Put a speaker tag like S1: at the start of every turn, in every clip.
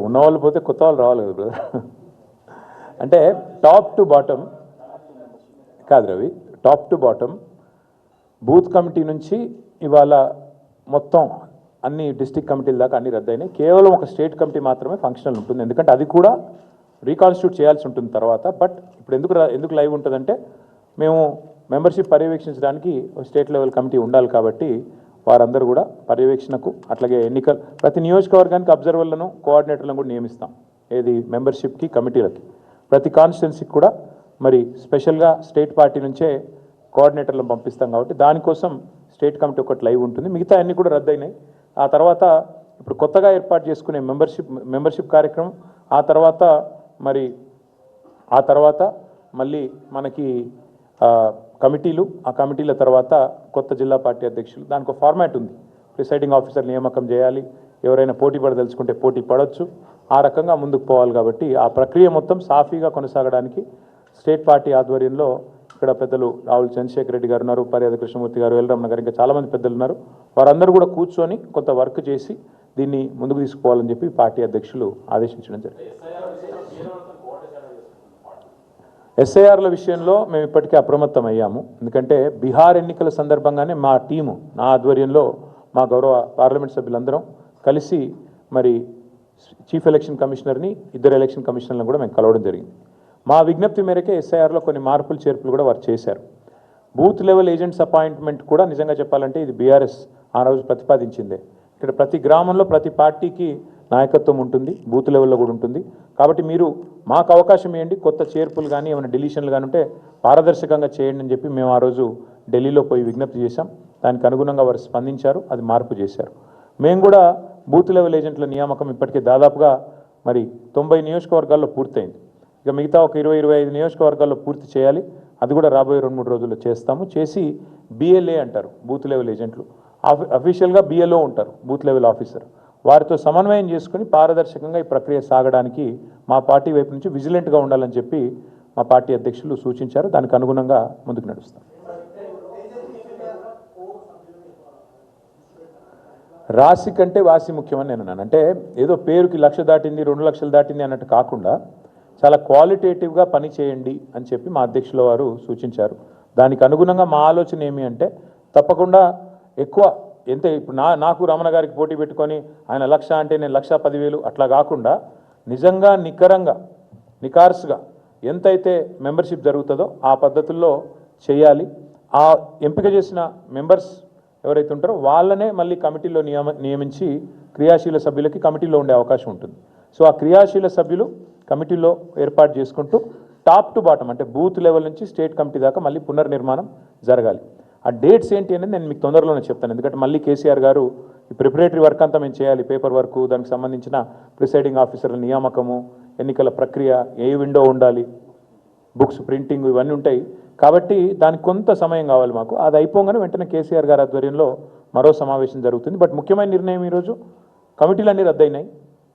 S1: ఉన్నవాళ్ళు పోతే కొత్త వాళ్ళు రావాలి కదా బ్రదర్. అంటే టాప్ టు బాటమ్ కాదు Ravi, top to bottom booth committee నుంచి ఇవాళ మొత్తం అన్ని డిస్ట్రిక్ట్ కమిటీల దాకా అన్ని రద్దయినాయి. కేవలం ఒక స్టేట్ కమిటీ మాత్రమే ఫంక్షనల్ ఉంటుంది, ఎందుకంటే అది కూడా రీకాన్స్టిట్యూట్ చేయాల్సి ఉంటుంది తర్వాత. బట్ ఇప్పుడు ఎందుకు లైవ్ ఉంటుందంటే మేము మెంబర్షిప్ పర్యవేక్షించడానికి స్టేట్ లెవెల్ కమిటీ ఉండాలి కాబట్టి వారందరూ కూడా పర్యవేక్షణకు, అట్లాగే ఎన్నికలు ప్రతి నియోజకవర్గానికి అబ్జర్వర్లను కోఆర్డినేటర్లను కూడా నియమిస్తాం. ఏది మెంబర్షిప్కి కమిటీలకి ప్రతి కాన్స్టిట్యున్సీకి కూడా మరి స్పెషల్గా స్టేట్ పార్టీ నుంచే కోఆర్డినేటర్లను పంపిస్తాం కాబట్టి దానికోసం స్టేట్ కమిటీ ఒకటి లైవ్ ఉంటుంది. మిగతా అన్నీ కూడా రద్దయినాయి. ఆ తర్వాత ఇప్పుడు కొత్తగా ఏర్పాటు చేసుకునే మెంబర్షిప్ కార్యక్రమం, ఆ తర్వాత మళ్ళీ మనకి కమిటీలు, ఆ కమిటీల తర్వాత కొత్త జిల్లా పార్టీ అధ్యక్షులు, దానికి ఒక ఫార్మాట్ ఉంది. ప్రిసైడింగ్ ఆఫీసర్ నియామకం చేయాలి, ఎవరైనా పోటీ పడదలుచుకుంటే పోటీ పడవచ్చు, ఆ రకంగా ముందుకు పోవాలి. కాబట్టి ఆ ప్రక్రియ మొత్తం సాఫీగా కొనసాగడానికి స్టేట్ పార్టీ ఆధ్వర్యంలో ఇక్కడ పెద్దలు రావుల చంద్రశేఖర్ రెడ్డి గారు ఉన్నారు, పర్యాద కృష్ణమూర్తి గారు, ఎల్రమణ గారు, ఇంకా చాలామంది పెద్దలు ఉన్నారు. వారందరూ కూడా కూర్చొని కొంత వర్క్ చేసి దీన్ని ముందుకు తీసుకుపోవాలని చెప్పి పార్టీ అధ్యక్షులు ఆదేశించడం జరిగింది. ఎస్ఐఆర్ల విషయంలో మేము ఇప్పటికే అప్రమత్తం అయ్యాము. ఎందుకంటే బీహార్ ఎన్నికల సందర్భంగానే మా టీము, నా ఆధ్వర్యంలో మా గౌరవ పార్లమెంట్ సభ్యులందరం కలిసి మరి చీఫ్ ఎలక్షన్ కమిషనర్ని, 2 ఎలక్షన్ కమిషనర్లను కూడా మేము కలవడం జరిగింది. మా విజ్ఞప్తి మేరకే ఎస్ఐఆర్లో కొన్ని మార్పులు చేర్పులు కూడా వారు చేశారు. బూత్ లెవెల్ ఏజెంట్స్ అపాయింట్మెంట్ కూడా నిజంగా చెప్పాలంటే ఇది బీఆర్ఎస్ ఆ రోజు ప్రతిపాదించిందే. ఇక్కడ ప్రతి గ్రామంలో ప్రతి పార్టీకి నాయకత్వం ఉంటుంది, బూత్ లెవెల్లో కూడా ఉంటుంది. కాబట్టి మీరు మాకు అవకాశం ఇవ్వండి, కొత్త చేర్పులు కానీ ఏమైనా డిలీషన్లు కానీ ఉంటే పారదర్శకంగా చేయండి అని చెప్పి మేము ఆ రోజు ఢిల్లీలో పోయి విజ్ఞప్తి చేశాం. దానికి అనుగుణంగా వారు స్పందించారు, అది మార్పు చేశారు. మేము కూడా బూత్ లెవెల్ ఏజెంట్ల నియామకం ఇప్పటికే దాదాపుగా మరి 90 నియోజకవర్గాల్లో పూర్తయింది. ఇక మిగతా ఒక 20-25 నియోజకవర్గాల్లో పూర్తి చేయాలి. అది కూడా రాబోయే 2-3 రోజుల్లో చేస్తాము. చేసి BLA అంటారు బూత్ లెవెల్ ఏజెంట్లు, అఫీషియల్గా BLO ఉంటారు బూత్ లెవెల్ ఆఫీసర్. వారితో సమన్వయం చేసుకుని పారదర్శకంగా ఈ ప్రక్రియ సాగడానికి మా పార్టీ వైపు నుంచి విజిలెంట్గా ఉండాలని చెప్పి మా పార్టీ అధ్యక్షులు సూచించారు. దానికి అనుగుణంగా ముందుకు నడుస్తాం. రాశి కంటే వాసి ముఖ్యమని నేను అన్నాను. అంటే ఏదో పేరుకి 1,00,000 దాటింది, 2 లక్షలు దాటింది అన్నట్టు కాకుండా చాలా క్వాలిటేటివ్గా పని చేయండి అని చెప్పి మా అధ్యక్షుల వారు సూచించారు. దానికి అనుగుణంగా మా ఆలోచన ఏమి అంటే తప్పకుండా ఎక్కువ ఇప్పుడు నాకు రమణ గారికి పోటీ పెట్టుకొని ఆయన 1,00,000 అంటే నేను 1,10,000 అట్లా కాకుండా నిజంగా నికార్సుగా ఎంతైతే మెంబర్షిప్ జరుగుతుందో ఆ పద్ధతుల్లో చేయాలి. ఆ ఎంపిక చేసిన మెంబర్స్ ఎవరైతే ఉంటారో వాళ్ళనే మళ్ళీ కమిటీలో నియమించి క్రియాశీల సభ్యులకి కమిటీలో ఉండే అవకాశం ఉంటుంది. సో ఆ క్రియాశీల సభ్యులు కమిటీలో ఏర్పాటు చేసుకుంటూ టాప్ టు బాటమ్ అంటే బూత్ లెవెల్ నుంచి స్టేట్ కమిటీ దాకా మళ్ళీ పునర్నిర్మాణం జరగాలి. ఆ డేట్స్ ఏంటి అనేది నేను మీకు తొందరలోనే చెప్తాను. ఎందుకంటే మళ్ళీ కేసీఆర్ గారు ఈ ప్రిపరేటరీ వర్క్ అంతా మేము చేయాలి, పేపర్ వర్క్, దానికి సంబంధించిన ప్రిసైడింగ్ ఆఫీసర్ల నియామకము, ఎన్నికల ప్రక్రియ, ఏ విండో ఉండాలి, బుక్స్ ప్రింటింగ్, ఇవన్నీ ఉంటాయి. కాబట్టి దానికి కొంత సమయం కావాలి మాకు. అది అయిపోగానే వెంటనే కేసీఆర్ గారి ఆధ్వర్యంలో మరో సమావేశం జరుగుతుంది. బట్ ముఖ్యమైన నిర్ణయం ఈరోజు కమిటీలన్నీ రద్దయినాయి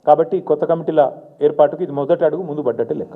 S1: కాబట్టి కొత్త కమిటీల ఏర్పాటుకు ఇది మొదటి అడుగు ముందు పడ్డట్టే లెక్క.